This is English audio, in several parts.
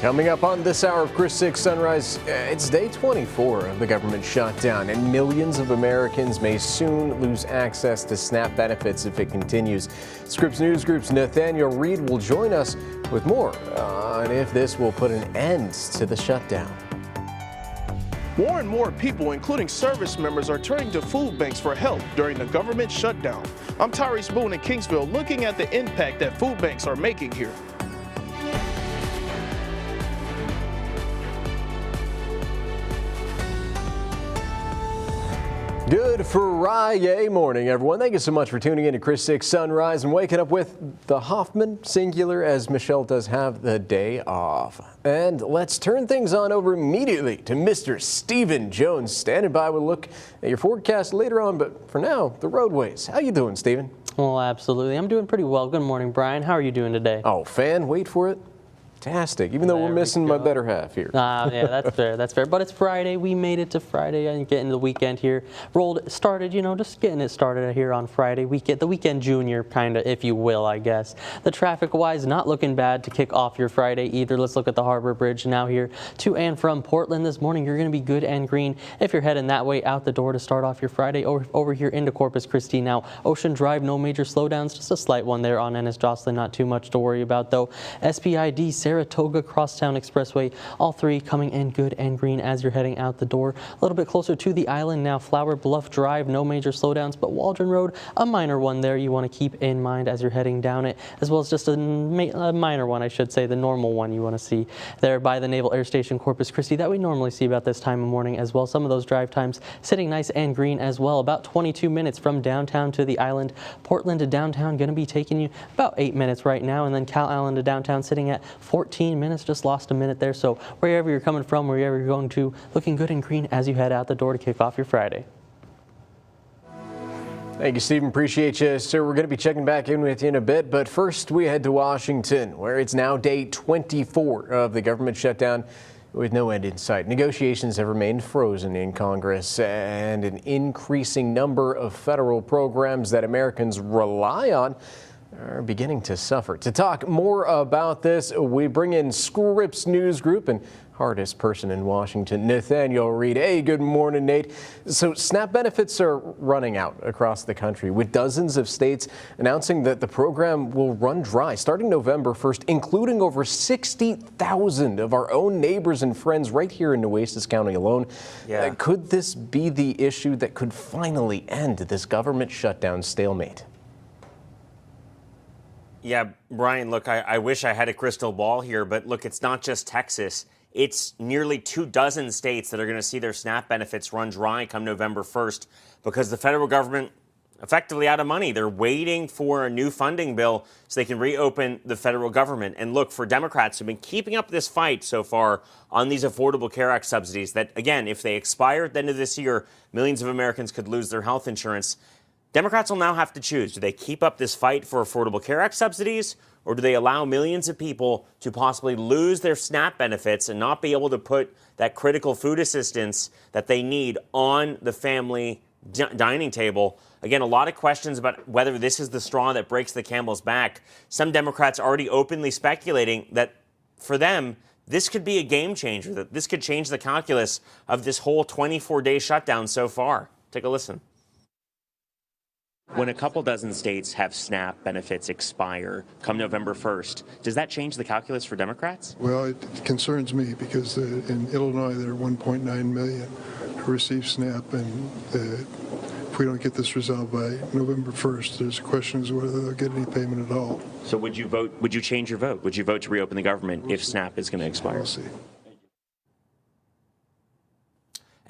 Coming up on this hour of Chris 6 Sunrise, it's day 24 of the government shutdown, and millions of Americans may soon lose access to SNAP benefits if it continues. Scripps News Group's Nathaniel Reed will join us with more on if this will put an end to the shutdown. More and more people, including service members, are turning to food banks for help during the government shutdown. I'm Tyrese Boone in Kingsville, looking at the impact that food banks are making here. Good Friday morning, everyone. Thank you so much for tuning in to Chris 6 Sunrise and waking up with the Hoffman singular, as Michelle does have the day off. And let's turn things on over immediately to Mr. Stephen Jones, standing by with a look at your forecast later on. But for now, the roadways. How you doing, Stephen? Well, absolutely. I'm doing pretty well. Good morning, Brian. How are you doing today? Oh, wait for it. Fantastic, even though we're missing my better half here. Yeah, that's fair. That's fair. But it's Friday. We made it to Friday and getting the weekend here. Started, just getting it started here on Friday. We get the weekend junior, kind of, if you will, I guess. The traffic-wise, not looking bad to kick off your Friday either. Let's look at the Harbor Bridge now here to and from Portland this morning. You're going to be good and green if you're heading that way out the door to start off your Friday. Over here into Corpus Christi now. Ocean Drive, no major slowdowns, just a slight one there on Ennis Jocelyn. Not too much to worry about, though. SPID, Saratoga Crosstown Expressway, all three coming in good and green as you're heading out the door. A little bit closer to the island now, Flower Bluff Drive, no major slowdowns, but Waldron Road, a minor one there you want to keep in mind as you're heading down it, as well as just a minor one, I should say, the normal one you want to see there by the Naval Air Station Corpus Christi that we normally see about this time of morning as well. Some of those drive times sitting nice and green as well, about 22 minutes from downtown to the island. Portland to downtown going to be taking you about 8 minutes right now, and then Cal Island to downtown sitting at 14 minutes, just lost a minute there. So wherever you're coming from, wherever you're going to, looking good and green as you head out the door to kick off your Friday. Thank you, Stephen. Appreciate you. So we're going to be checking back in with you in a bit, but first we head to Washington, where it's now day 24 of the government shutdown with no end in sight. Negotiations have remained frozen in Congress, and an increasing number of federal programs that Americans rely on are beginning to suffer. To talk more about this, we bring in Scripps News Group and hardest person in Washington, Nathaniel Reed. Hey, good morning, Nate. So SNAP benefits are running out across the country, with dozens of states announcing that the program will run dry starting November 1st, including over 60,000 of our own neighbors and friends right here in Nueces County alone. Yeah. Could this be the issue that could finally end this government shutdown stalemate? Yeah, Brian, look, I wish I had a crystal ball here, but look, it's not just Texas. It's nearly 24 states that are going to see their SNAP benefits run dry come November 1st because the federal government effectively out of money. They're waiting for a new funding bill so they can reopen the federal government. And look, for Democrats who've been keeping up this fight so far on these Affordable Care Act subsidies that, again, if they expire at the end of this year, millions of Americans could lose their health insurance. Democrats will now have to choose. Do they keep up this fight for Affordable Care Act subsidies, or do they allow millions of people to possibly lose their SNAP benefits and not be able to put that critical food assistance that they need on the family dining table? Again, a lot of questions about whether this is the straw that breaks the camel's back. Some Democrats already openly speculating that for them, this could be a game changer, that this could change the calculus of this whole 24-day shutdown so far. Take a listen. When a couple dozen states have SNAP benefits expire come November 1st, does that change the calculus for Democrats? Well, it concerns me because in Illinois there are 1.9 million who receive SNAP, and if we don't get this resolved by November 1st, there's a question as to whether they'll get any payment at all. So would you vote? Would you change your vote? Would you vote to reopen the government if SNAP is going to expire? We'll see.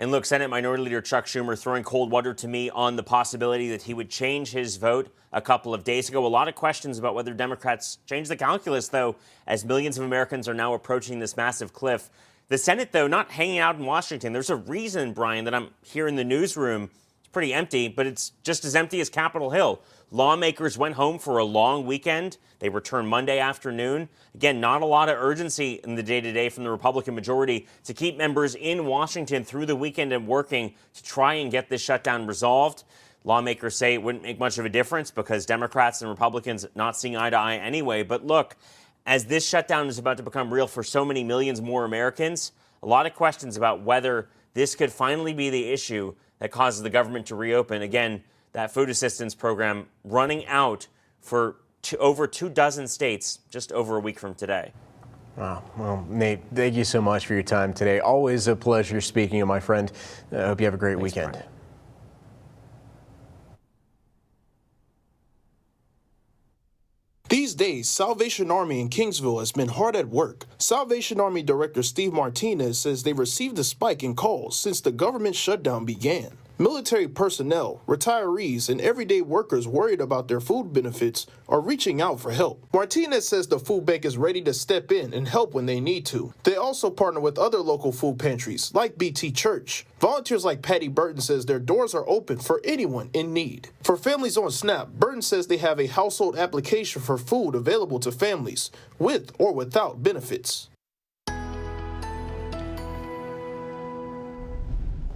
And look, Senate Minority Leader Chuck Schumer throwing cold water to me on the possibility that he would change his vote a couple of days ago. A lot of questions about whether Democrats change the calculus, though, as millions of Americans are now approaching this massive cliff. The Senate, though, not hanging out in Washington. There's a reason, Brian, that I'm here in the newsroom. It's pretty empty, but it's just as empty as Capitol Hill. Lawmakers went home for a long weekend. They returned Monday afternoon. Again, not a lot of urgency in the day-to-day from the Republican majority to keep members in Washington through the weekend and working to try and get this shutdown resolved. Lawmakers say it wouldn't make much of a difference because Democrats and Republicans not seeing eye to eye anyway. But look, as this shutdown is about to become real for so many millions more Americans, a lot of questions about whether this could finally be the issue that causes the government to reopen. Again, that food assistance program running out for over 24 states just over a week from today. Wow. Well, Nate, thank you so much for your time today. Always a pleasure speaking to my friend. I hope you have a great weekend. Brian. These days, Salvation Army in Kingsville has been hard at work. Salvation Army Director Steve Martinez says they received a spike in calls since the government shutdown began. Military personnel, retirees, and everyday workers worried about their food benefits are reaching out for help. Martinez says the food bank is ready to step in and help when they need to. They also partner with other local food pantries, like BT Church. Volunteers like Patty Burton says their doors are open for anyone in need. For families on SNAP, Burton says they have a household application for food available to families with or without benefits.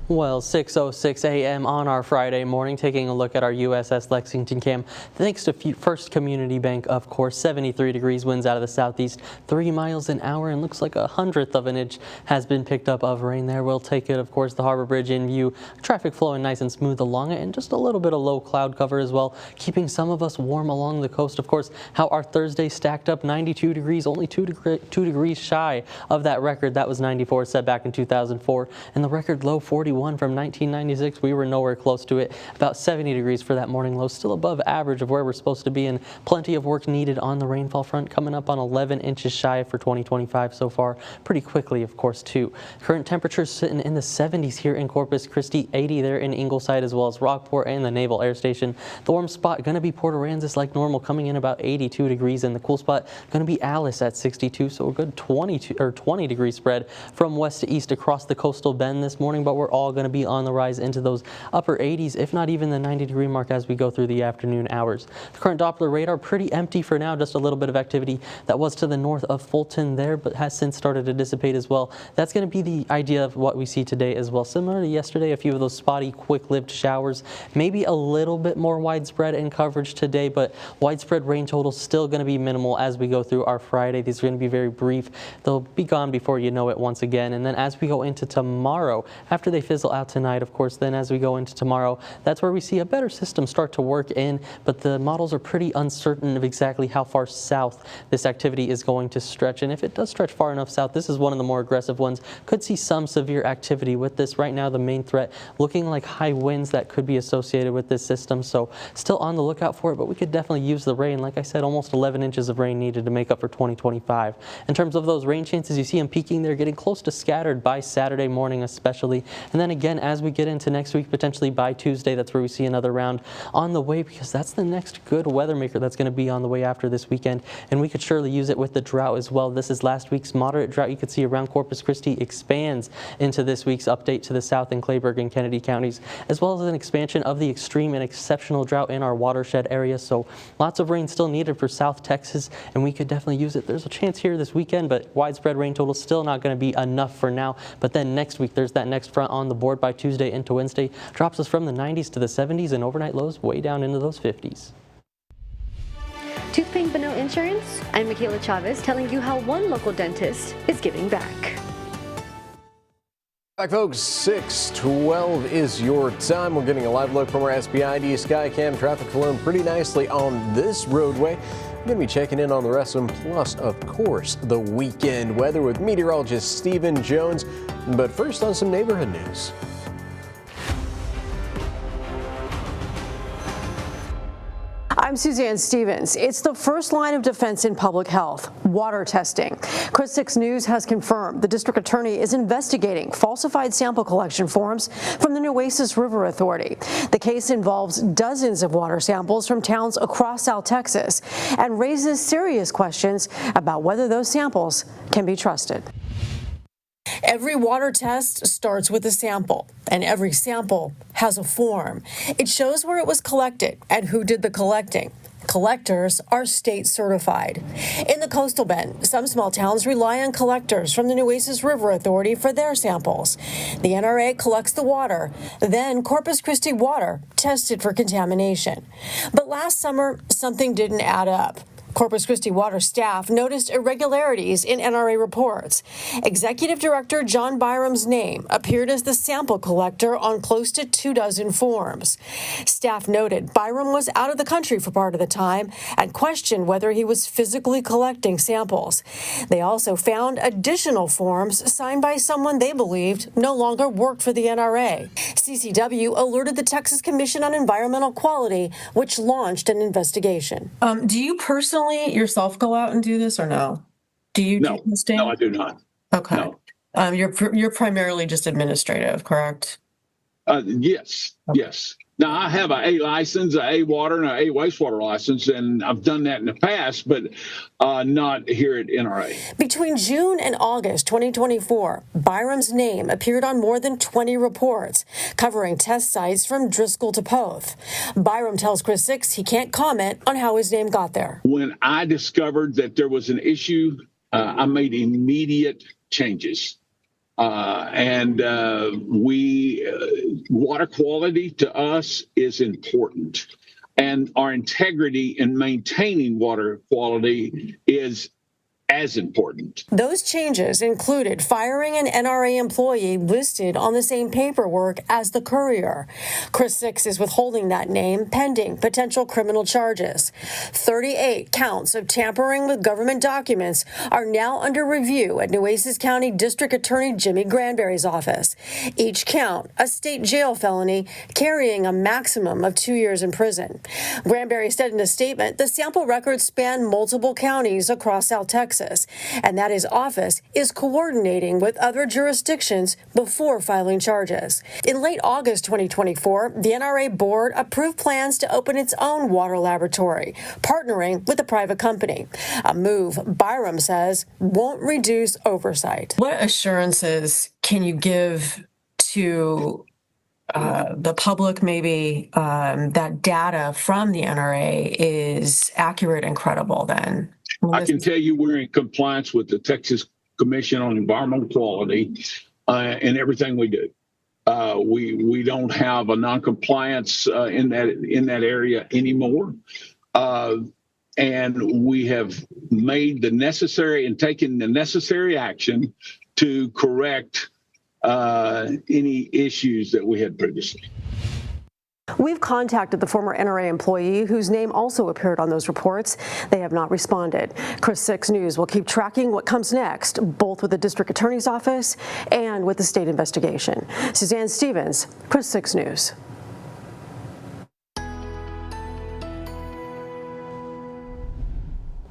Well, 6:06 a.m. on our Friday morning, taking a look at our USS Lexington Cam. Thanks to First Community Bank, of course, 73 degrees, winds out of the southeast, 3 miles an hour, and looks like 1/100 of an inch has been picked up of rain there. We'll take it, of course, the Harbor Bridge in view, traffic flowing nice and smooth along it, and just a little bit of low cloud cover as well, keeping some of us warm along the coast. Of course, how our Thursday stacked up, 92 degrees, only 2 degrees shy of that record. That was 94 set back in 2004, and the record low 41 from 1996. We were nowhere close to it. About 70 degrees for that morning low, still above average of where we're supposed to be, and plenty of work needed on the rainfall front, coming up on 11 inches shy for 2025 so far. Pretty quickly, of course, too. Current temperatures sitting in the 70s here in Corpus Christi, 80 there in Ingleside, as well as Rockport and the Naval Air Station. The warm spot going to be Port Aransas like normal, coming in about 82 degrees, and the cool spot going to be Alice at 62, so a good 20 degree spread from west to east across the coastal bend this morning, but we're all going to be on the rise into those upper 80s, if not even the 90-degree mark as we go through the afternoon hours. The current Doppler radar pretty empty for now, just a little bit of activity that was to the north of Fulton there, but has since started to dissipate as well. That's going to be the idea of what we see today as well. Similar to yesterday, a few of those spotty, quick-lived showers, maybe a little bit more widespread in coverage today, but widespread rain totals still going to be minimal as we go through our Friday. These are going to be very brief. They'll be gone before you know it once again. And then as we go into tomorrow, after they fizzle out tonight, of course, then as we go into tomorrow, that's where we see a better system start to work in, but the models are pretty uncertain of exactly how far south this activity is going to stretch. And if it does stretch far enough south, this is one of the more aggressive ones. Could see some severe activity with this. Right now, the main threat looking like high winds that could be associated with this system, so still on the lookout for it, but we could definitely use the rain. Like I said, almost 11 inches of rain needed to make up for 2025. In terms of those rain chances, you see them peaking there, getting close to scattered by Saturday morning especially, and then again as we get into next week, potentially by Tuesday, that's where we see another round on the way, because that's the next good weather maker that's going to be on the way after this weekend, and we could surely use it with the drought as well. This is last week's moderate drought you could see around Corpus Christi expands into this week's update to the south in Clayburgh and Kennedy counties, as well as an expansion of the extreme and exceptional drought in our watershed area. So lots of rain still needed for South Texas, and we could definitely use it. There's a chance here this weekend, but widespread rain total still not going to be enough for now. But then next week, there's that next front on the board by Tuesday into Wednesday. Drops us from the 90s to the 70s, and overnight lows way down into those 50s. Tooth pain but no insurance? I'm Michaela Chavez telling you how one local dentist is giving back. Back, folks, 6:12 is your time. We're getting a live look from our SPID Skycam. Traffic flowing pretty nicely on this roadway. We're going to be checking in on the rest of them, plus, of course, the weekend weather with meteorologist Stephen Jones. But first, on some neighborhood news. I'm Suzanne Stevens. It's the first line of defense in public health, water testing. Chris 6 News has confirmed the district attorney is investigating falsified sample collection forms from the Nueces River Authority. The case involves dozens of water samples from towns across South Texas and raises serious questions about whether those samples can be trusted. Every water test starts with a sample, and every sample has a form. It shows where it was collected and who did the collecting. Collectors are state certified. In the Coastal Bend, some small towns rely on collectors from the Nueces River Authority for their samples. The NRA collects the water, then Corpus Christi water tested for contamination. But last summer, something didn't add up. Corpus Christi water staff noticed irregularities in NRA reports. Executive Director John Byram's name appeared as the sample collector on close to 24 forms. Staff noted Byram was out of the country for part of the time and questioned whether he was physically collecting samples. They also found additional forms signed by someone they believed no longer worked for the NRA. CCW alerted the Texas Commission on Environmental Quality, which launched an investigation. Do you personally yourself go out and do this or no? Do you do testing? No, I do not. Okay. No. You're primarily just administrative, correct? Yes. Now, I have a license, a water, and a wastewater license, and I've done that in the past, but not here at NRA. Between June and August 2024, Byram's name appeared on more than 20 reports, covering test sites from Driscoll to Poth. Byram tells Chris 6 he can't comment on how his name got there. When I discovered that there was an issue, I made immediate changes. Water quality to us is important, and our integrity in maintaining water quality is as important. Those changes included firing an NRA employee listed on the same paperwork as the courier. Chris 6 is withholding that name pending potential criminal charges. 38 counts of tampering with government documents are now under review at Nueces County District Attorney Jimmy Granberry's office. Each count, a state jail felony, carrying a maximum of 2 years in prison. Granberry said in a statement the sample records span multiple counties across South Texas, and that his office is coordinating with other jurisdictions before filing charges. In late August 2024, the NRA board approved plans to open its own water laboratory, partnering with a private company, a move Byram says won't reduce oversight. What assurances can you give to the public, maybe, that data from the NRA is accurate and credible then? I can tell you we're in compliance with the Texas Commission on Environmental Quality in everything we do. We don't have a non-compliance in that area anymore. And we have made the necessary and taken the necessary action to correct any issues that we had previously. We've contacted the former NRA employee whose name also appeared on those reports. They have not responded. Chris 6 News will keep tracking what comes next, both with the district attorney's office and with the state investigation. Suzanne Stevens, Chris 6 News.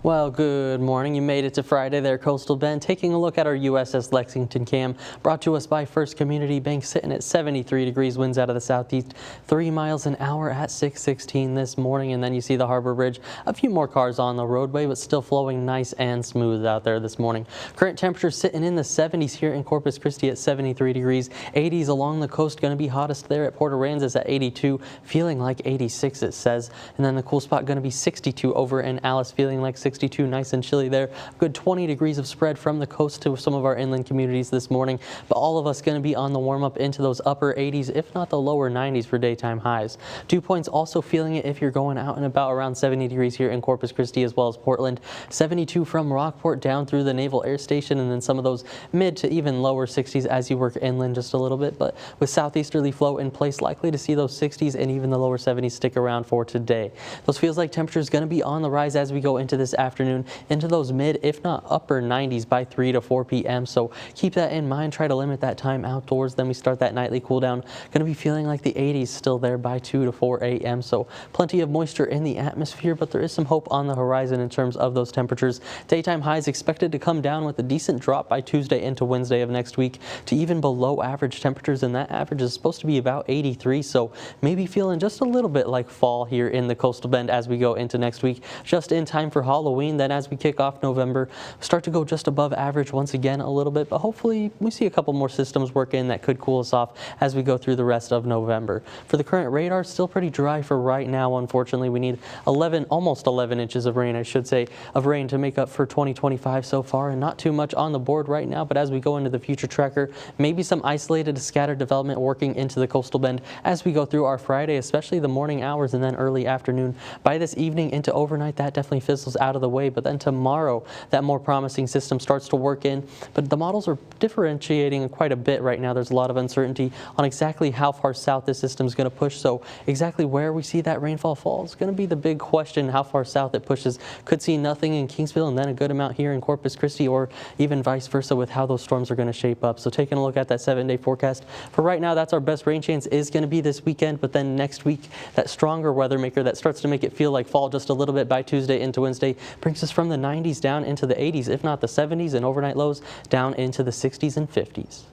Well, good morning. You made it to Friday there, Coastal Bend. Taking a look at our USS Lexington cam, brought to us by First Community Bank, sitting at 73 degrees, winds out of the southeast, 3 miles an hour at 6:16 this morning. And then you see the Harbor Bridge, a few more cars on the roadway, but still flowing nice and smooth out there this morning. Current temperature sitting in the 70s here in Corpus Christi at 73 degrees, 80s along the coast. Going to be hottest there at Port Aransas at 82, feeling like 86 it says. And then the cool spot going to be 62 over in Alice, feeling like 62, nice and chilly there. Good 20 degrees of spread from the coast to some of our inland communities this morning, but all of us going to be on the warm up into those upper 80s, if not the lower 90s for daytime highs. Dew points also feeling it if you're going out and about, around 70 degrees here in Corpus Christi as well as Portland. 72 from Rockport down through the Naval Air Station, and then some of those mid to even lower 60s as you work inland just a little bit, but with southeasterly flow in place, likely to see those 60s and even the lower 70s stick around for today. Those feels like temperatures going to be on the rise as we go into this afternoon, into those mid, if not upper 90s by 3 to 4 p.m. So keep that in mind. Try to limit that time outdoors. Then we start that nightly cool down. Going to be feeling like the 80s still there by 2 to 4 a.m. So plenty of moisture in the atmosphere, but there is some hope on the horizon in terms of those temperatures. Daytime highs expected to come down with a decent drop by Tuesday into Wednesday of next week to even below average temperatures, and that average is supposed to be about 83. So maybe feeling just a little bit like fall here in the Coastal Bend as we go into next week, just in time for Halloween. Then as we kick off November, start to go just above average once again a little bit, but hopefully we see a couple more systems work in that could cool us off as we go through the rest of November. For the current radar, still pretty dry for right now. Unfortunately, we need almost 11 inches of rain, I should say, to make up for 2025 so far, and not too much on the board right now. But as we go into the future tracker, maybe some isolated scattered development working into the Coastal Bend as we go through our Friday, especially the morning hours and then early afternoon. By this evening into overnight, that definitely fizzles out of of the way, but then tomorrow that more promising system starts to work in. But the models are differentiating quite a bit right now. There's a lot of uncertainty on exactly how far south this system is going to push. So exactly where we see that rainfall fall is going to be the big question. How far south it pushes. Could see nothing in Kingsville and then a good amount here in Corpus Christi, or even vice versa with how those storms are going to shape up. So taking a look at that 7-day forecast. For right now, that's our best rain chance is going to be this weekend, but then next week, that stronger weather maker that starts to make it feel like fall just a little bit by Tuesday into Wednesday brings us from the 90s down into the 80s, if not the 70s, and overnight lows down into the 60s and 50s.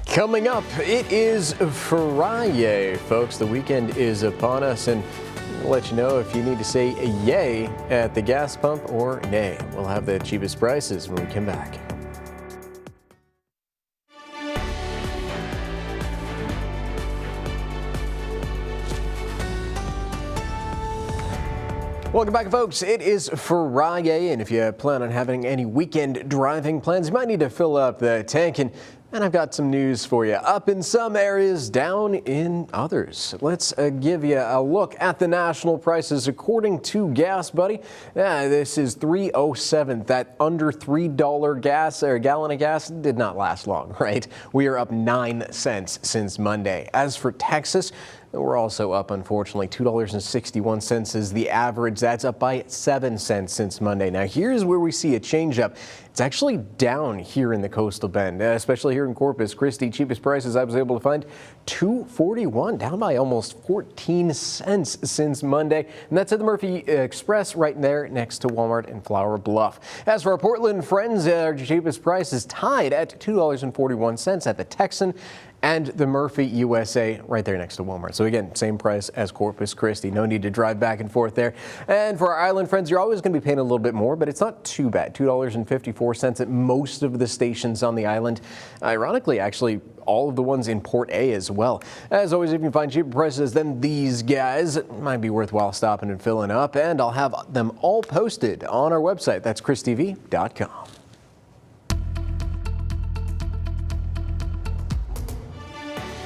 Coming up, it is Friday, folks. The weekend is upon us, and we'll let you know if you need to say a yay at the gas pump or nay. We'll have the cheapest prices when we come back. Welcome back, folks. It is Friday, and if you plan on having any weekend driving plans, you might need to fill up the tank. And I've got some news for you. Up in some areas, down in others. Let's give you a look at the national prices according to Gas Buddy. This is $3.07. That under $3 gas or gallon of gas did not last long, right? We are up 9 cents since Monday. As for Texas, we're also up, unfortunately. $2.61 is the average. That's up by 7 cents since Monday. Now, here's where we see a change up. It's actually down here in the coastal bend, especially here in Corpus Christi. Cheapest prices I was able to find, $2.41, down by almost 14 cents since Monday. And that's at the Murphy Express right there next to Walmart and Flower Bluff. As for our Portland friends, our cheapest price is tied at $2.41 at the Texan and the Murphy USA right there next to Walmart. So again, same price as Corpus Christi. No need to drive back and forth there. And for our island friends, you're always going to be paying a little bit more, but it's not too bad. $2.54 at most of the stations on the island. Ironically, actually, all of the ones in Port A as well. As always, if you can find cheaper prices than these guys, it might be worthwhile stopping and filling up. And I'll have them all posted on our website. That's KrisTV.com.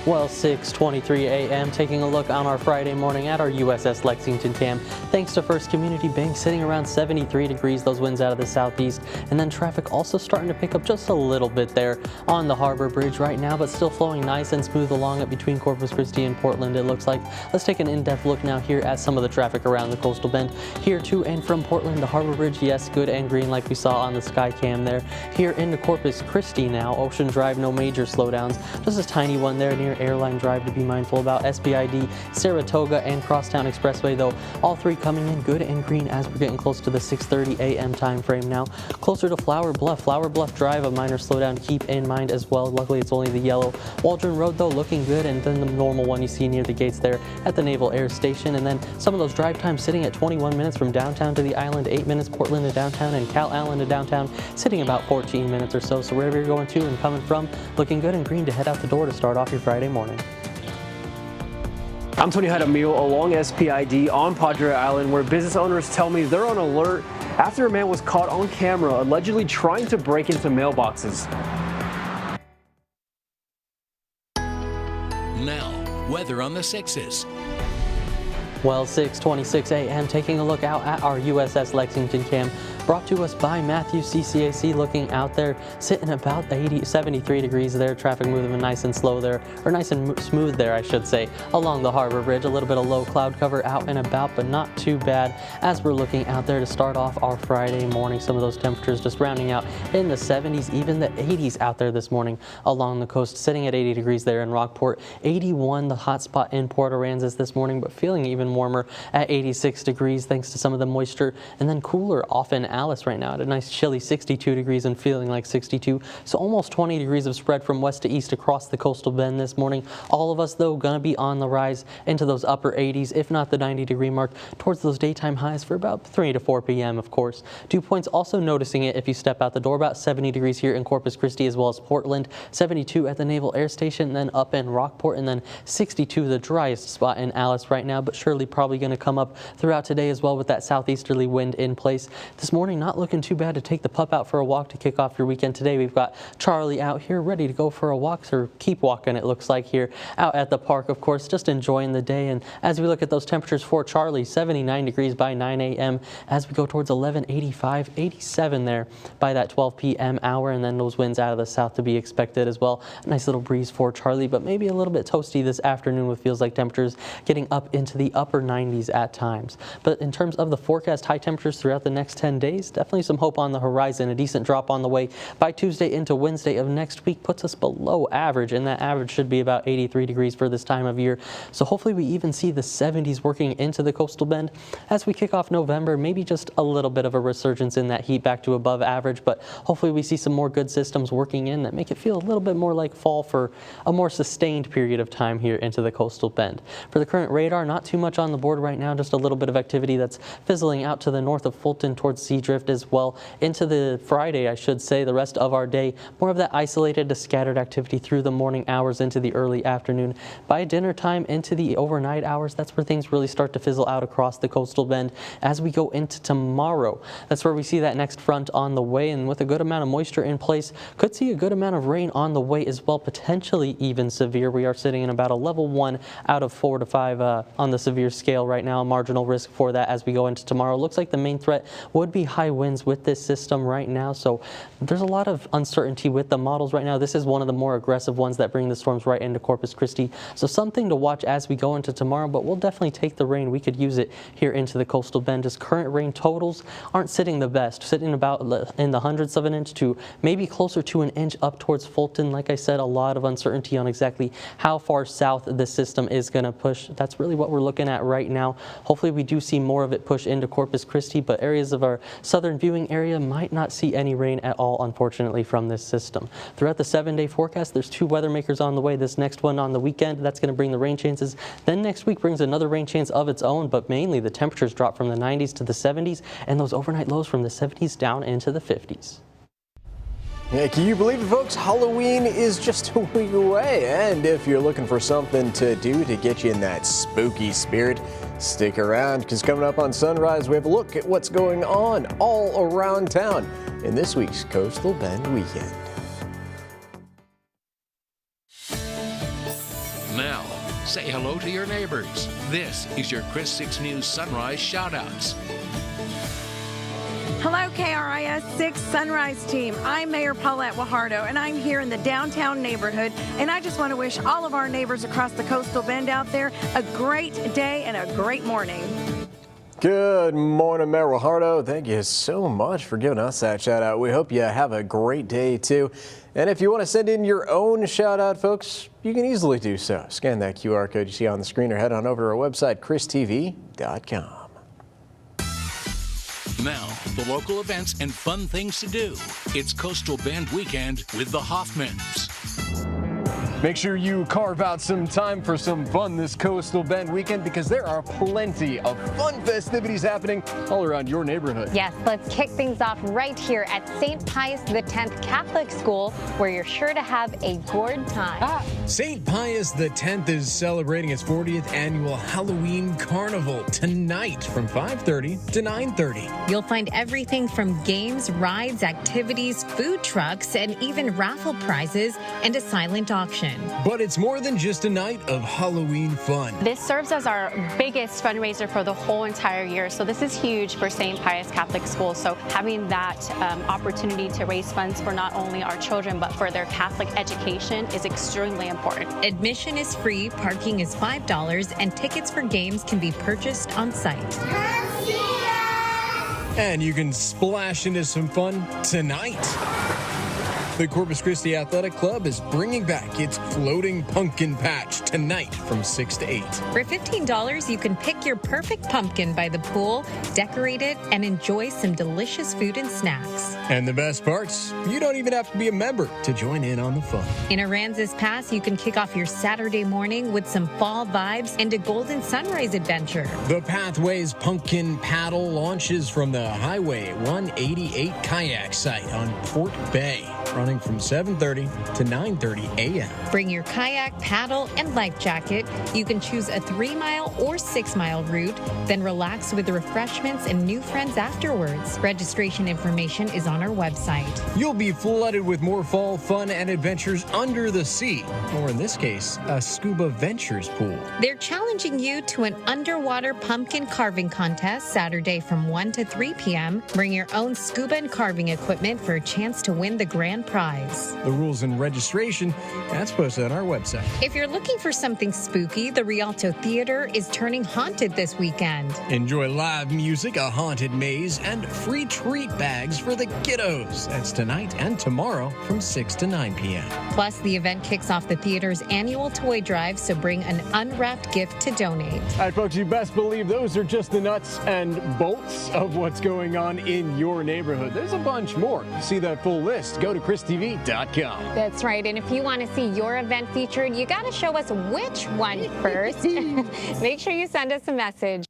Well, 6:23 a.m. taking a look on our Friday morning at our USS Lexington cam. Thanks to First Community Bank, sitting around 73 degrees, those winds out of the southeast. And then traffic also starting to pick up just a little bit there on the Harbor Bridge right now, but still flowing nice and smooth along it between Corpus Christi and Portland, it looks like. Let's take an in-depth look now here at some of the traffic around the coastal bend. Here to and from Portland, the Harbor Bridge, yes, good and green like we saw on the sky cam there. Here into Corpus Christi now, Ocean Drive, no major slowdowns, just a tiny one there near Airline Drive to be mindful about. SBID, Saratoga, and Crosstown Expressway, though, all three coming in good and green as we're getting close to the 6:30 a.m. time frame now. Closer to Flower Bluff Drive, a minor slowdown to keep in mind as well. Luckily, it's only the yellow. Waldron Road, though, looking good, and then the normal one you see near the gates there at the Naval Air Station. And then some of those drive times sitting at 21 minutes from downtown to the island, 8 minutes Portland to downtown, and Cal Allen to downtown, sitting about 14 minutes or so. So wherever you're going to and coming from, looking good and green to head out the door to start off your Friday morning. I'm Tony Jaramillo along SPID on Padre Island, where business owners tell me they're on alert after a man was caught on camera allegedly trying to break into mailboxes. Now, weather on the 6s. Well, 6:26 a.m. taking a look out at our USS Lexington cam, brought to us by Matthews CCAC. Looking out there, sitting about 73 degrees there. Traffic moving nice and slow there, or nice and smooth there, I should say, along the Harbor Bridge. A little bit of low cloud cover out and about, but not too bad as we're looking out there to start off our Friday morning. Some of those temperatures just rounding out in the 70s, even the 80s out there this morning along the coast, sitting at 80 degrees there in Rockport. 81 the hot spot in Port Aransas this morning, but feeling even warmer at 86 degrees thanks to some of the moisture, and then cooler off in Alice right now at a nice chilly 62 degrees and feeling like 62. So almost 20 degrees of spread from west to east across the coastal bend this morning. All of us, though, going to be on the rise into those upper 80s, if not the 90-degree mark, towards those daytime highs for about 3 to 4 p.m., of course. Dew points also noticing it if you step out the door, about 70 degrees here in Corpus Christi as well as Portland, 72 at the Naval Air Station, and then up in Rockport, and then 62 the driest spot in Alice right now, but surely probably going to come up throughout today as well with that southeasterly wind in place. This morning morning not looking too bad to take the pup out for a walk to kick off your weekend today. We've got Charlie out here ready to go for a walk, or keep walking it looks like here out at the park, of course, just enjoying the day. And as we look at those temperatures for Charlie, 79 degrees by 9 a.m. as we go towards 11, 85, 87 there by that 12 p.m. hour, and then those winds out of the south to be expected as well. A nice little breeze for Charlie, but maybe a little bit toasty this afternoon with feels like temperatures getting up into the upper 90s at times. But in terms of the forecast, high temperatures throughout the next 10 days, definitely some hope on the horizon. A decent drop on the way by Tuesday into Wednesday of next week puts us below average, and that average should be about 83 degrees for this time of year. So hopefully we even see the 70s working into the coastal bend as we kick off November. Maybe just a little bit of a resurgence in that heat back to above average, but hopefully we see some more good systems working in that make it feel a little bit more like fall for a more sustained period of time here into the coastal bend. For the current radar, not too much on the board right now, just a little bit of activity that's fizzling out to the north of Fulton towards Seadrift as well. Into the Friday, I should say, the rest of our day, more of that isolated to scattered activity through the morning hours into the early afternoon. By dinner time into the overnight hours, that's where things really start to fizzle out across the coastal bend. As we go into tomorrow, that's where we see that next front on the way, and with a good amount of moisture in place, could see a good amount of rain on the way as well, potentially even severe. We are sitting in about a level 1 out of 4 to 5 on the severe scale right now. Marginal risk for that as we go into tomorrow. Looks like the main threat would be high winds with this system right now, so there's a lot of uncertainty with the models right now. This is one of the more aggressive ones that bring the storms right into Corpus Christi, so something to watch as we go into tomorrow, but we'll definitely take the rain. We could use it here into the coastal bend. As current rain totals aren't sitting the best, sitting about in the hundredths of an inch to maybe closer to an inch up towards Fulton. Like I said, a lot of uncertainty on exactly how far south this system is going to push. That's really what we're looking at right now. Hopefully we do see more of it push into Corpus Christi, but areas of our southern viewing area might not see any rain at all, unfortunately, from this system. Throughout the 7-day forecast, there's 2 weather makers on the way. This next one on the weekend, that's going to bring the rain chances. Then next week brings another rain chance of its own, but mainly the temperatures drop from the 90s to the 70s, and those overnight lows from the 70s down into the 50s. Yeah, can you believe it, folks? Halloween is just a week away, and if you're looking for something to do to get you in that spooky spirit, stick around, because coming up on Sunrise, we have a look at what's going on all around town in this week's Coastal Bend Weekend. Now, say hello to your neighbors. This is your Chris 6 News Sunrise Shoutouts. Hello, KRIS 6 Sunrise Team. I'm Mayor Paulette Guajardo, and I'm here in the downtown neighborhood. And I just want to wish all of our neighbors across the coastal bend out there a great day and a great morning. Good morning, Mayor Guajardo. Thank you so much for giving us that shout out. We hope you have a great day, too. And if you want to send in your own shout out, folks, you can easily do so. Scan that QR code you see on the screen or head on over to our website, christv.com. Now, the local events and fun things to do. It's Coastal Bend Weekend with the Hoffmans. Make sure you carve out some time for some fun this Coastal Bend weekend, because there are plenty of fun festivities happening all around your neighborhood. Yes, let's kick things off right here at St. Pius X Catholic School, where you're sure to have a good time. St. Pius X is celebrating its 40th annual Halloween Carnival tonight from 5:30 to 9:30. You'll find everything from games, rides, activities, food trucks, and even raffle prizes and a silent auction. But it's more than just a night of Halloween fun. This serves as our biggest fundraiser for the whole entire year, so this is huge for St. Pius Catholic School. So having that opportunity to raise funds for not only our children but for their Catholic education is extremely important. Admission is free, parking is $5, and tickets for games can be purchased on site. And you can splash into some fun tonight. The Corpus Christi Athletic Club is bringing back its floating pumpkin patch tonight from 6 to 8. For $15, you can pick your perfect pumpkin by the pool, decorate it, and enjoy some delicious food and snacks. And the best parts, you don't even have to be a member to join in on the fun. In Aransas Pass, you can kick off your Saturday morning with some fall vibes and a golden sunrise adventure. The Pathways Pumpkin Paddle launches from the Highway 188 kayak site on Port Bay running from 7:30 to 9:30 a.m. Bring your kayak, paddle, and life jacket. You can choose a 3-mile or 6-mile route, then relax with refreshments and new friends afterwards. Registration information is on our website. You'll be flooded with more fall fun and adventures under the sea, or in this case, a Scuba Ventures pool. They're challenging you to an underwater pumpkin carving contest Saturday from 1 to 3 p.m. Bring your own scuba and carving equipment for a chance to win the grand prize. The rules and registration, that's posted on our website. If you're looking for something spooky, the Rialto Theater is turning haunted this weekend. Enjoy live music, a haunted maze, and free treat bags for the kiddos. That's tonight and tomorrow from 6 to 9 p.m. Plus, the event kicks off the theater's annual toy drive, so bring an unwrapped gift to donate. All right, folks, you best believe those are just the nuts and bolts of what's going on in your neighborhood. There's a bunch more. To see that full list, go to KrisTV.com. That's right. And if you want to see your event featured, you got to show us which one first. Make sure you send us a message.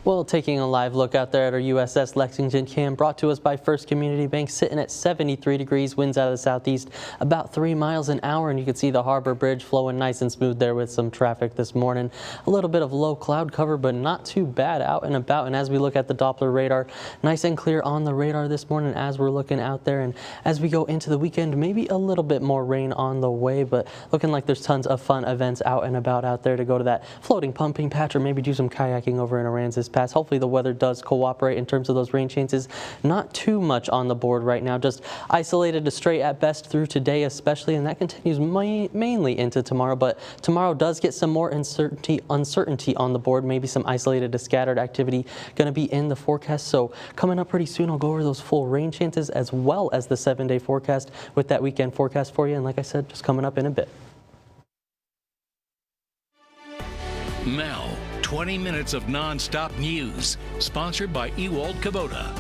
Well, taking a live look out there at our USS Lexington cam, brought to us by First Community Bank, sitting at 73 degrees, winds out of the southeast, about 3 miles an hour, and you can see the Harbor Bridge flowing nice and smooth there with some traffic this morning. A little bit of low cloud cover, but not too bad out and about. And as we look at the Doppler radar, nice and clear on the radar this morning as we're looking out there. And as we go into the weekend, maybe a little bit more rain on the way, but looking like there's tons of fun events out and about out there to go to that floating pumping patch or maybe do some kayaking over in Aransas Pass. Hopefully the weather does cooperate in terms of those rain chances. Not too much on the board right now, just isolated to stray at best through today especially, and that continues mainly into tomorrow. But tomorrow does get some more uncertainty on the board, maybe some isolated to scattered activity going to be in the forecast. So coming up pretty soon, I'll go over those full rain chances as well as the 7-day forecast with that weekend forecast for you. And like I said, just coming up in a bit. Now, 20 minutes of non-stop news, sponsored by Ewald Kubota.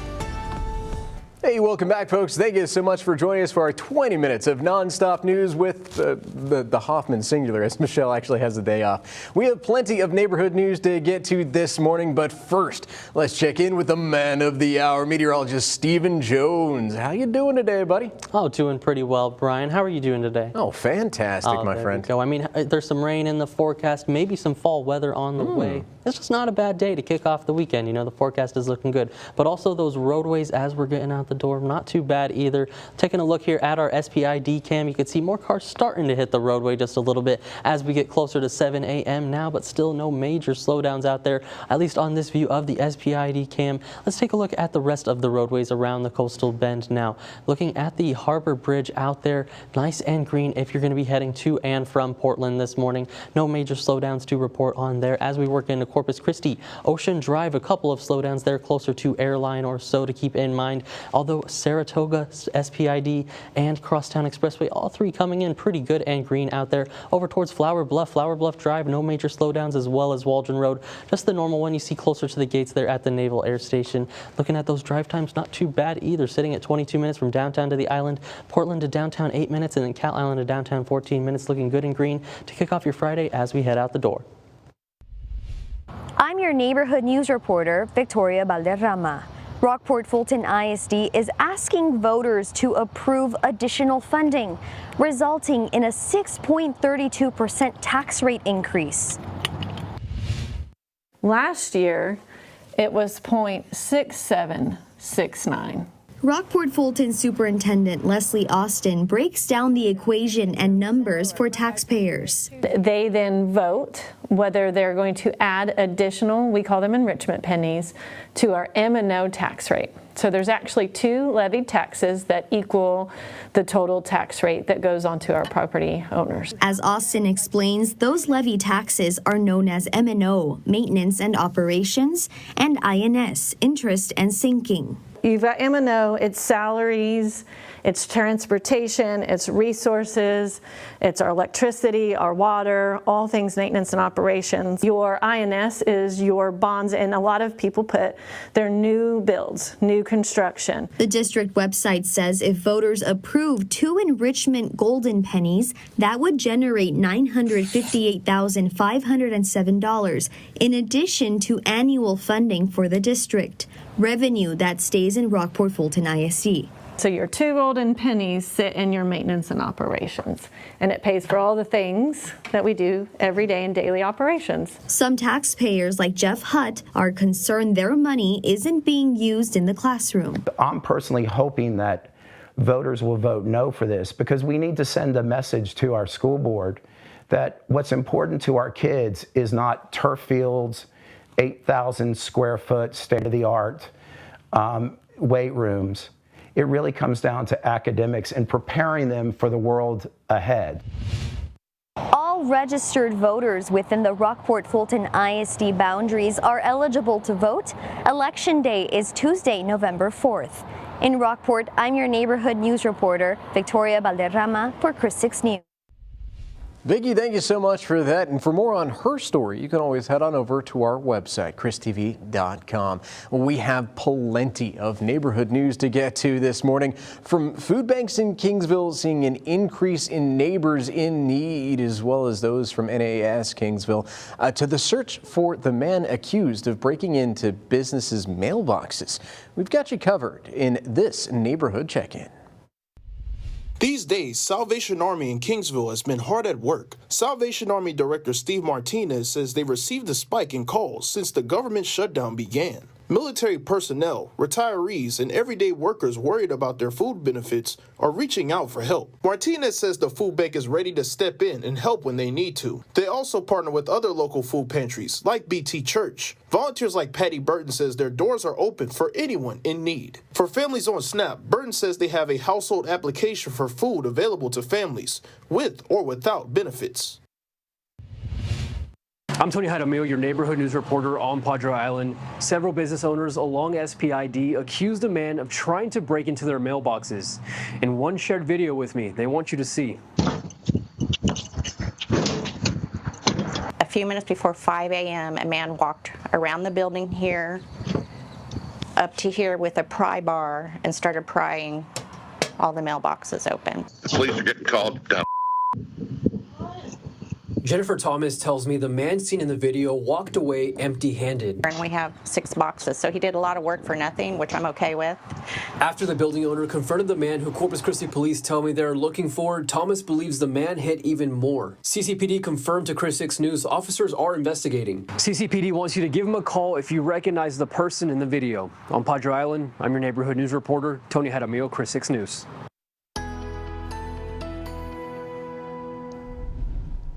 Hey, welcome back, folks. Thank you so much for joining us for our 20 minutes of nonstop news with the Hoffman singular, as Michelle actually has the day off. We have plenty of neighborhood news to get to this morning, but first, let's check in with the man of the hour, meteorologist Stephen Jones. How you doing today, buddy? Oh, doing pretty well, Brian. How are you doing today? Oh, fantastic, my friend. I mean, there's some rain in the forecast, maybe some fall weather on the way. It's just not a bad day to kick off the weekend. You know, the forecast is looking good, but also those roadways as we're getting out the door, not too bad either. Taking a look here at our SPID cam, you can see more cars starting to hit the roadway just a little bit as we get closer to 7 a.m. now, but still no major slowdowns out there, at least on this view of the SPID cam. Let's take a look at the rest of the roadways around the coastal bend now. Looking at the Harbor Bridge out there, nice and green if you're going to be heading to and from Portland this morning. No major slowdowns to report on there. As we work into Corpus Christi, Ocean Drive, a couple of slowdowns there closer to Airline or so to keep in mind, although Saratoga, SPID, and Crosstown Expressway, all three coming in pretty good and green out there. Over towards Flower Bluff Drive, no major slowdowns, as well as Waldron Road, just the normal one you see closer to the gates there at the Naval Air Station. Looking at those drive times, not too bad either, sitting at 22 minutes from downtown to the island, Portland to downtown 8 minutes, and then Cat Island to downtown 14 minutes, looking good and green to kick off your Friday as we head out the door. I'm your neighborhood news reporter, Victoria Valderrama. Rockport Fulton ISD is asking voters to approve additional funding, resulting in a 6.32% tax rate increase. Last year, it was 0.6769. Rockport Fulton Superintendent Leslie Austin breaks down the equation and numbers for taxpayers. They then vote whether they're going to add additional, we call them enrichment pennies, to our M&O tax rate. So there's actually two levied taxes that equal the total tax rate that goes onto our property owners. As Austin explains, those levy taxes are known as M&O, maintenance and operations, and INS, interest and sinking. You've got M&O, it's salaries, it's transportation, it's resources, it's our electricity, our water, all things maintenance and operations. Your INS is your bonds, and a lot of people put their new builds, new construction. The district website says if voters approve 2 enrichment golden pennies, that would generate $958,507 in addition to annual funding for the district. revenue that stays in Rockport Fulton ISD. So your 2 golden pennies sit in your maintenance and operations, and it pays for all the things that we do every day in daily operations. Some taxpayers like Jeff Hutt are concerned their money isn't being used in the classroom. I'm personally hoping that voters will vote no for this, because we need to send a message to our school board that what's important to our kids is not turf fields, 8,000 square foot state-of-the-art weight rooms. It really comes down to academics and preparing them for the world ahead. All registered voters within the Rockport Fulton ISD boundaries are eligible to vote. Election day is Tuesday, November 4th. In Rockport, I'm your neighborhood news reporter, Victoria Valderrama for Chris 6 News. Vicki, thank you so much for that. And for more on her story, you can always head on over to our website, christv.com. We have plenty of neighborhood news to get to this morning. From food banks in Kingsville seeing an increase in neighbors in need, as well as those from NAS Kingsville, to the search for the man accused of breaking into businesses' mailboxes. We've got you covered in this neighborhood check-in. These days, Salvation Army in Kingsville has been hard at work. Salvation Army Director Steve Martinez says they received a spike in calls since the government shutdown began. Military personnel, retirees, and everyday workers worried about their food benefits are reaching out for help. Martinez says the food bank is ready to step in and help when they need to. They also partner with other local food pantries, like BT Church. Volunteers like Patty Burton says their doors are open for anyone in need. For families on SNAP, Burton says they have a household application for food available to families with or without benefits. I'm Tony Jaramillo, your neighborhood news reporter on Padre Island. Several business owners along SPID accused a man of trying to break into their mailboxes. In one shared video with me, they want you to see. A few minutes before 5 a.m., a man walked around the building here, up to here with a pry bar, and started prying all the mailboxes open. The police are getting called down. Jennifer Thomas tells me the man seen in the video walked away empty-handed. And we have 6 boxes, so he did a lot of work for nothing, which I'm okay with. After the building owner confronted the man who Corpus Christi police tell me they're looking for, Thomas believes the man hit even more. CCPD confirmed to Chris 6 News officers are investigating. CCPD wants you to give them a call if you recognize the person in the video. On Padre Island, I'm your neighborhood news reporter, Tony Jaramillo, Chris 6 News.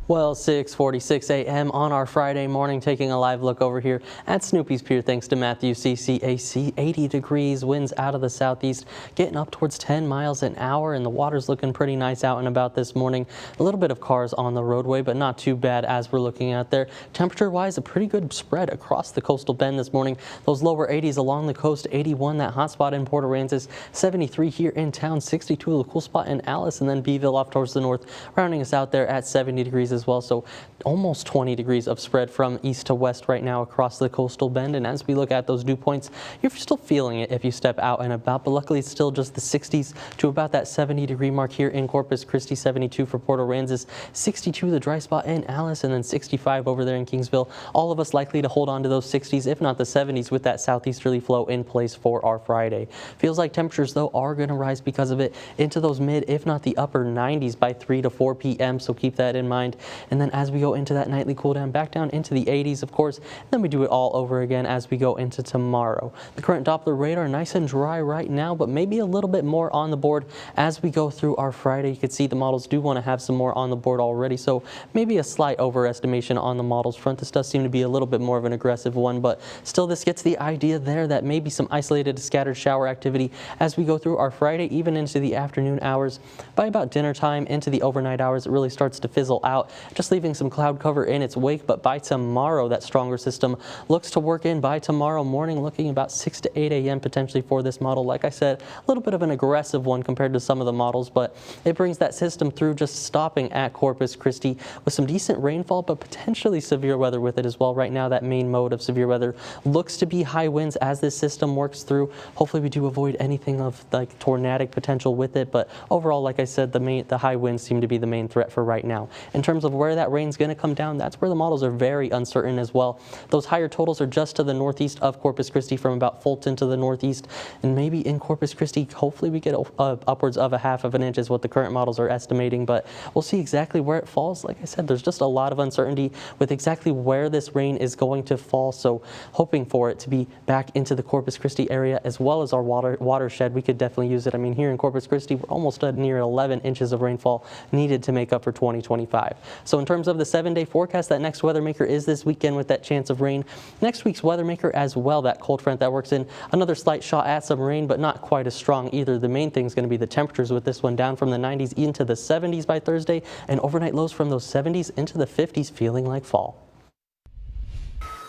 Well, 6:46 a.m. on our Friday morning, taking a live look over here at Snoopy's Pier thanks to Matthew CCAC. 80 degrees, winds out of the southeast, getting up towards 10 miles an hour, and the water's looking pretty nice out and about this morning. A little bit of cars on the roadway, but not too bad as we're looking out there. Temperature-wise, a pretty good spread across the coastal bend this morning. Those lower 80s along the coast, 81 that hot spot in Port Aransas, 73 here in town, 62 the cool spot in Alice, and then Beeville off towards the north, rounding us out there at 70 degrees as well, so almost 20 degrees of spread from east to west right now across the coastal bend. And as we look at those dew points, you're still feeling it if you step out and about, but luckily it's still just the 60s to about that 70 degree mark here in Corpus Christi. 72 for Port Aransas, 62 the dry spot in Alice, and then 65 over there in Kingsville. All of us likely to hold on to those 60s, if not the 70s, with that southeasterly flow in place for our Friday. Feels like temperatures though are going to rise because of it into those mid, if not the upper 90s by 3 to 4 p.m. so keep that in mind. And then as we go into that nightly cool down, back down into the 80s, of course, and then we do it all over again as we go into tomorrow. The current Doppler radar nice and dry right now, but maybe a little bit more on the board as we go through our Friday. You can see the models do want to have some more on the board already, so maybe a slight overestimation on the models front. This does seem to be a little bit more of an aggressive one, but still this gets the idea there that maybe some isolated scattered shower activity as we go through our Friday, even into the afternoon hours. By about dinner time into the overnight hours, it really starts to fizzle out, just leaving some cloud cover in its wake. But by tomorrow, that stronger system looks to work in by tomorrow morning, looking about 6 to 8 a.m. potentially for this model. Like I said, a little bit of an aggressive one compared to some of the models, but it brings that system through, just stopping at Corpus Christi with some decent rainfall, but potentially severe weather with it as well. Right now, that main mode of severe weather looks to be high winds as this system works through. Hopefully we do avoid anything of like tornadic potential with it, but overall, like I said, the high winds seem to be the main threat for right now. In terms of of where that rain's going to come down, that's where the models are very uncertain as well. Those higher totals are just to the northeast of Corpus Christi, from about Fulton to the northeast, and maybe in Corpus Christi, hopefully we get upwards of 1/2 of an inch is what the current models are estimating, but we'll see exactly where it falls. Like I said, there's just a lot of uncertainty with exactly where this rain is going to fall, so hoping for it to be back into the Corpus Christi area as well as our watershed. We could definitely use it. I mean, here in Corpus Christi, we're almost at near 11 inches of rainfall needed to make up for 2025. So in terms of the 7-day forecast, that next weather maker is this weekend with that chance of rain. Next week's weather maker as well, that cold front that works in, another slight shot at some rain, but not quite as strong either. The main thing is going to be the temperatures with this one, down from the 90s into the 70s by Thursday, and overnight lows from those 70s into the 50s, feeling like fall.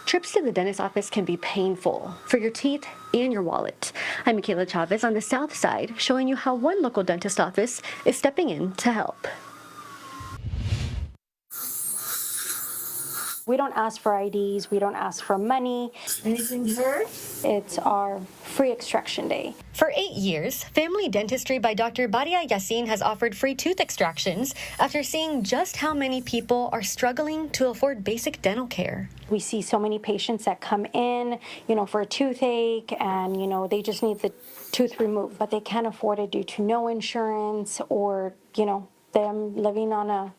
Trips to the dentist office can be painful for your teeth and your wallet. I'm Michaela Chavez on the South Side, showing you how one local dentist office is stepping in to help. We don't ask for IDs, we don't ask for money. Anything hurt? It's our free extraction day. For 8 years, Family Dentistry by Dr. Badia Yassin has offered free tooth extractions after seeing just how many people are struggling to afford basic dental care. We see so many patients that come in, for a toothache and, they just need the tooth removed, but they can't afford it due to no insurance or, them living on a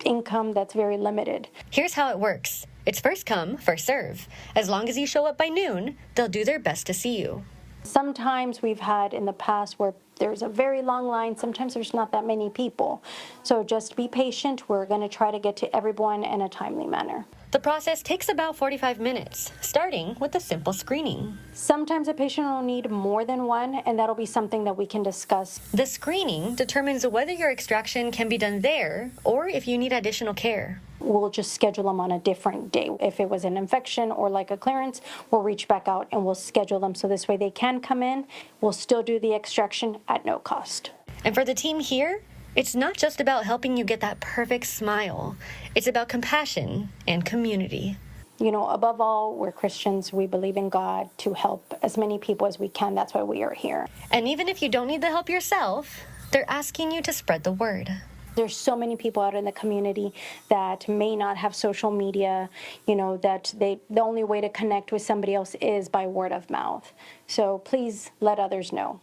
income that's very limited. Here's how it works. It's first come, first serve. As long as you show up by noon, they'll do their best to see you. Sometimes we've had in the past where there's a very long line. Sometimes there's not that many people. So just be patient. We're going to try to get to everyone in a timely manner. The process takes about 45 minutes, starting with a simple screening. Sometimes a patient will need more than one, and that'll be something that we can discuss. The screening determines whether your extraction can be done there or if you need additional care. We'll just schedule them on a different day. If it was an infection or like a clearance, we'll reach back out and we'll schedule them so this way they can come in. We'll still do the extraction at no cost. And for the team here, it's not just about helping you get that perfect smile. It's about compassion and community. Above all, we're Christians. We believe in God to help as many people as we can. That's why we are here. And even if you don't need the help yourself, they're asking you to spread the word. There's so many people out in the community that may not have social media, that the only way to connect with somebody else is by word of mouth. So please let others know.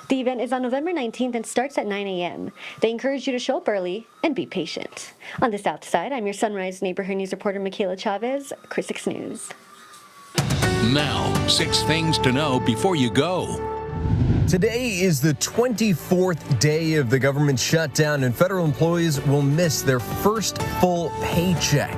The event is on November 19th and starts at 9 a.m. They encourage you to show up early and be patient. On the South Side, I'm your Sunrise Neighborhood News reporter, Michaela Chavez, Chris 6 News. Now, 6 things to know before you go. Today is the 24th day of the government shutdown, and federal employees will miss their first full paycheck.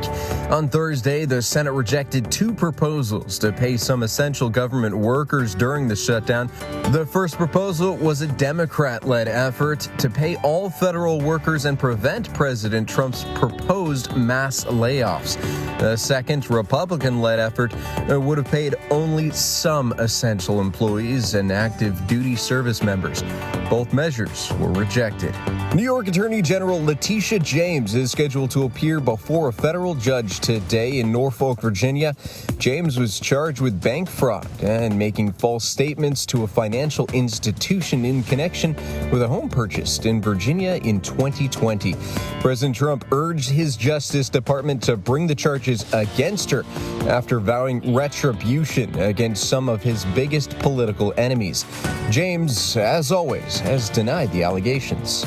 On Thursday, the Senate rejected 2 proposals to pay some essential government workers during the shutdown. The first proposal was a Democrat-led effort to pay all federal workers and prevent President Trump's proposed mass layoffs. The second Republican-led effort would have paid only some essential employees and active duty service members. Both measures were rejected. New York Attorney General Letitia James is scheduled to appear before a federal judge today in Norfolk, Virginia. James was charged with bank fraud and making false statements to a financial institution in connection with a home purchased in Virginia in 2020. President Trump urged his Justice Department to bring the charges against her after vowing retribution against some of his biggest political enemies. James, as always, has denied the allegations.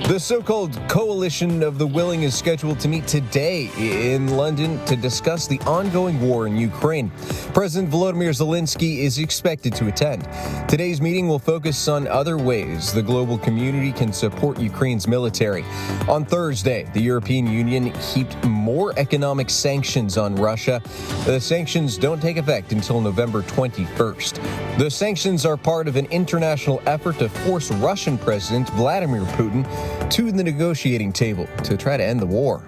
The so-called Coalition of the Willing is scheduled to meet today in London to discuss the ongoing war in Ukraine. President Volodymyr Zelensky is expected to attend. Today's meeting will focus on other ways the global community can support Ukraine's military. On Thursday, the European Union heaped more economic sanctions on Russia. The sanctions don't take effect until November 21st. The sanctions are part of an international effort to force Russian President Vladimir Putin to the negotiating table to try to end the war.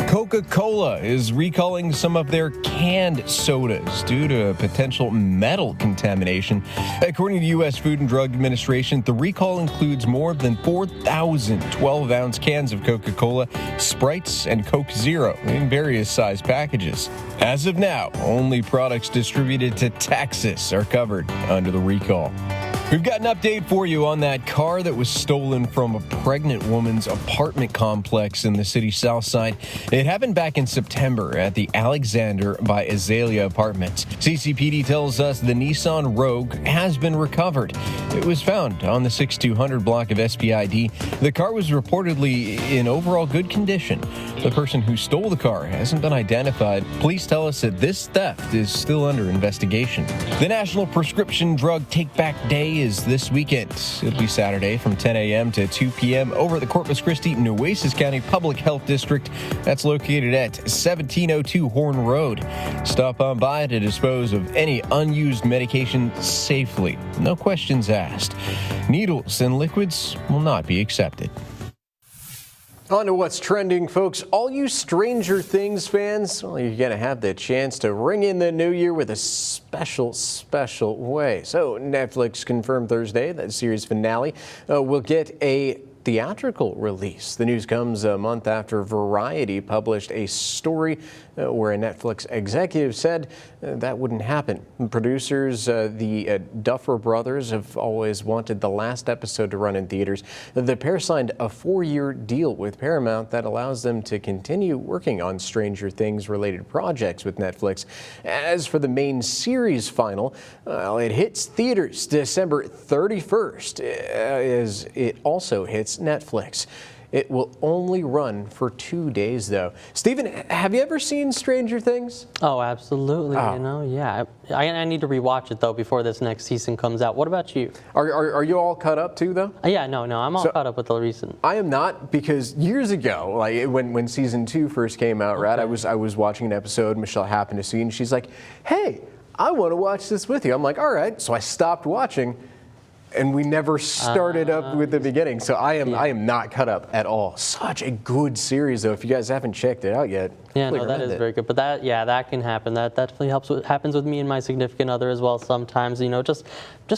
Coca-Cola is recalling some of their canned sodas due to a potential metal contamination. According to the U.S. Food and Drug Administration, the recall includes more than 4,000 12-ounce cans of Coca-Cola, Sprites, and Coke Zero in various size packages. As of now, only products distributed to Texas are covered under the recall. We've got an update for you on that car that was stolen from a pregnant woman's apartment complex in the city's south side. It happened back in September at the Alexander by Azalea Apartments. CCPD tells us the Nissan Rogue has been recovered. It was found on the 6200 block of SPID. The car was reportedly in overall good condition. The person who stole the car hasn't been identified. Police tell us that this theft is still under investigation. The National Prescription Drug Take-Back Day is this weekend. It'll be Saturday from 10 a.m. to 2 p.m. over at the Corpus Christi Nueces County Public Health District. That's located at 1702 Horn Road. Stop on by to dispose of any unused medication safely. No questions asked. Needles and liquids will not be accepted. On to what's trending, folks. All you Stranger Things fans, well, you're going to have the chance to ring in the new year with a special way. So Netflix confirmed Thursday that the series finale will get a theatrical release. The news comes a month after Variety published a story where a Netflix executive said that wouldn't happen. Producers, the Duffer Brothers, have always wanted the last episode to run in theaters. The pair signed a 4-year deal with Paramount that allows them to continue working on Stranger Things related projects with Netflix. As for the main series final, well, it hits theaters December 31st, as it also hits Netflix. It will only run for 2 days, though. Stephen, have you ever seen Stranger Things? Oh, absolutely. Oh. You know, yeah. I need to rewatch it, though, before this next season comes out. What about you? Are you all caught up, too, though? Yeah, no, I'm all caught up with the recent. I am not, because years ago, like when season 2 first came out, right, I was watching an episode Michelle happened to see, and she's like, hey, I want to watch this with you. I'm like, all right. So I stopped watching. And we never started up with the beginning, so I am not caught up at all. Such a good series, though. If you guys haven't checked it out yet, yeah, no, that is very good. But that can happen. That definitely happens with me and my significant other as well. Sometimes, you know, just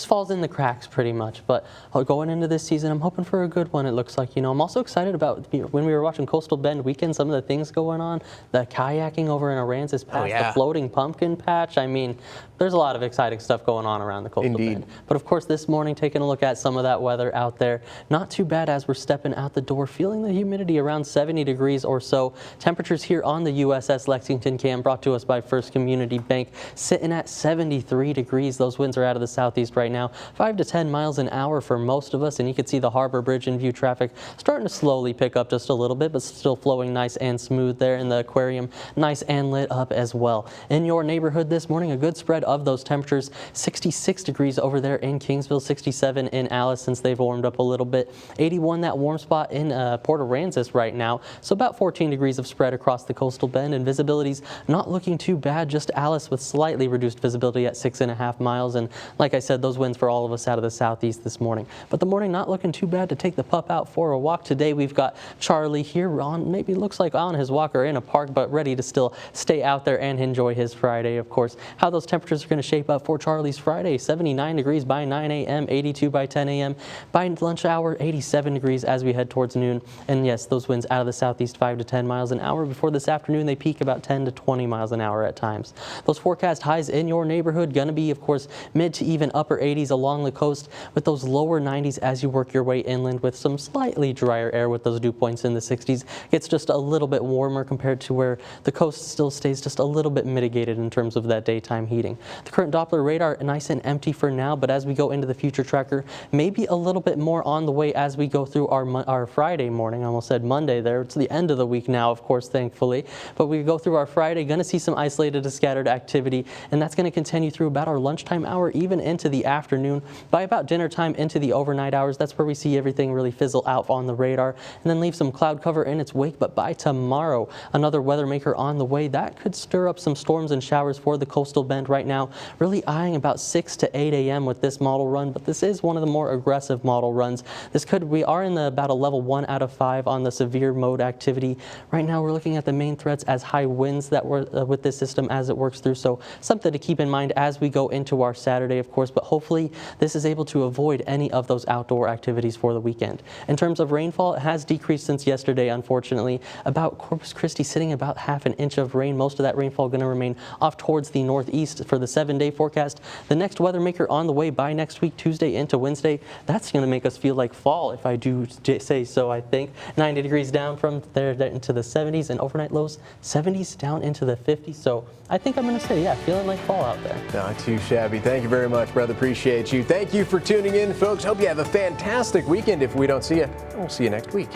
falls in the cracks pretty much. But going into this season, I'm hoping for a good one. It looks like, you know, I'm also excited about when we were watching Coastal Bend Weekend. Some of the things going on, the kayaking over in Aransas Pass, the floating pumpkin patch. I mean, there's a lot of exciting stuff going on around the Coastal Bend. But of course, this morning, taking a look at some of that weather out there, not too bad as we're stepping out the door, feeling the humidity around 70 degrees or so. Temperatures here on the USS Lexington Cam, brought to us by First Community Bank, sitting at 73 degrees. Those winds are out of the southeast right now, 5 to 10 miles an hour for most of us, and you can see the Harbor Bridge in view. Traffic starting to slowly pick up just a little bit, but still flowing nice and smooth there in the aquarium, nice and lit up as well. In your neighborhood this morning, a good spread of those temperatures, 66 degrees over there in Kingsville, 67 in Alice since they've warmed up a little bit, 81 that warm spot in Port Aransas right now, so about 14 degrees of spread across the Coastal Bend, and visibility's not looking too bad, just Alice with slightly reduced visibility at 6.5 miles, and like I said, those winds for all of us out of the southeast this morning. But the morning not looking too bad to take the pup out for a walk. Today we've got Charlie here on, maybe looks like on his walker in a park, but ready to still stay out there and enjoy his Friday, of course. How those temperatures are going to shape up for Charlie's Friday: 79 degrees by 9 a.m., 82 by 10 a.m., by lunch hour, 87 degrees as we head towards noon. And yes, those winds out of the southeast 5 to 10 miles an hour. Before this afternoon, they peak about 10 to 20 miles an hour at times. Those forecast highs in your neighborhood going to be, of course, mid to even upper 80s along the coast, with those lower 90s as you work your way inland, with some slightly drier air with those dew points in the 60s. It's just a little bit warmer compared to where the coast still stays just a little bit mitigated in terms of that daytime heating. The current Doppler radar nice and empty for now, but as we go into the future tracker, maybe a little bit more on the way as we go through our Friday morning. I almost said Monday there. It's the end of the week now, of course, thankfully. But we go through our Friday, going to see some isolated to scattered activity, and that's going to continue through about our lunchtime hour, even into the afternoon. By about dinner time into the overnight hours, that's where we see everything really fizzle out on the radar and then leave some cloud cover in its wake. But by tomorrow, another weather maker on the way. That could stir up some storms and showers for the Coastal Bend right now, really eyeing about 6 to 8 a.m. with this model run, but this is one of the more aggressive model runs. We are in about a level 1 out of 5 on the severe mode activity. Right now we're looking at the main threats as high winds that were with this system as it works through. So something to keep in mind as we go into our Saturday, of course, but hopefully this is able to avoid any of those outdoor activities for the weekend. In terms of rainfall, it has decreased since yesterday, unfortunately. About Corpus Christi sitting about half an inch of rain. Most of that rainfall going to remain off towards the northeast for the 7-day forecast. The next weather maker on the way by next week, Tuesday into Wednesday. That's going to make us feel like fall, if I do say so, I think. 90 degrees down from there into the 70s, and overnight lows 70s down into the 50s. So I think I'm going to say, yeah, feeling like fall out there. Not too shabby. Thank you very much, brother. Appreciate you. Thank you for tuning in, folks. Hope you have a fantastic weekend. If we don't see you, we'll see you next week.